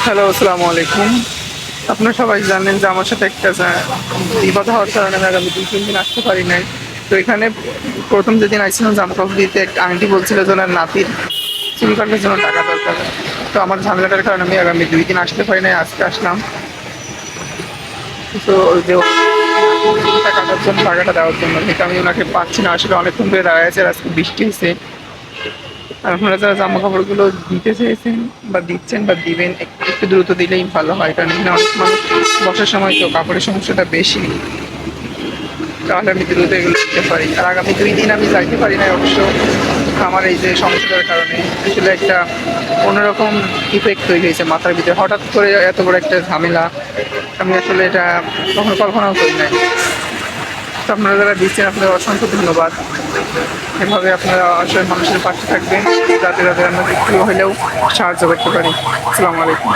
Hello, আসসালামু আলাইকুম। আপনারা সবাই জানেন যে আমার সাথে একটা বিবাদ হওয়ার কারণে আমি আগামী 2-3 দিন আসতে পারি নাই। তো এখানে প্রথম যেদিন আসছিলাম জামা কাপড় দিতে, একটা আন্টি বলছিল যে ওনার নাতির চুল কাটার জন্য টাকা দরকার। তো আমার ঝামেলাটার কারণে আমি আগামী 2 দিন আসতে পারি নাই, আজকে আসলাম। তো ওই যে চুলটা কাটার জন্য টাকাটা দেওয়ার জন্য, কিন্তু আমি ওনাকে পাচ্ছি না, আসলে অনেকক্ষণ ধরে দাঁড়ায় আছে আর আজকে বৃষ্টি হয়েছে। আর আপনারা যারা জামা কাপড়গুলো দিতে চেয়েছেন বা দিচ্ছেন বা দিবেন, একটু একটু দ্রুত দিলেই ভালো হয়, কারণ এখানে অনেক মানুষ বসার সময় তো কাপড়ের সমস্যাটা বেশি। তাহলে আমি দ্রুত এগুলো দিতে পারি। আর আগামী 2 দিন আমি যাইতে পারি না অবশ্য, আমার এই যে সমস্যাটার কারণে আসলে একটা অন্যরকম ইফেক্ট তৈরি হয়েছে মাথার ভিতরে, হঠাৎ করে এত বড় একটা ঝামেলা আমি আসলে এটা কখনো কল্পনাও করি নাই। তো আপনারা যারা দিচ্ছেন আপনাদের অসংখ্য ধন্যবাদ। এভাবে আপনারা আসলে মানুষের পাশে থাকবেন, যাতে যাতে আমরা একটু হলেও সাহায্য করতে পারি। আসসালামু আলাইকুম।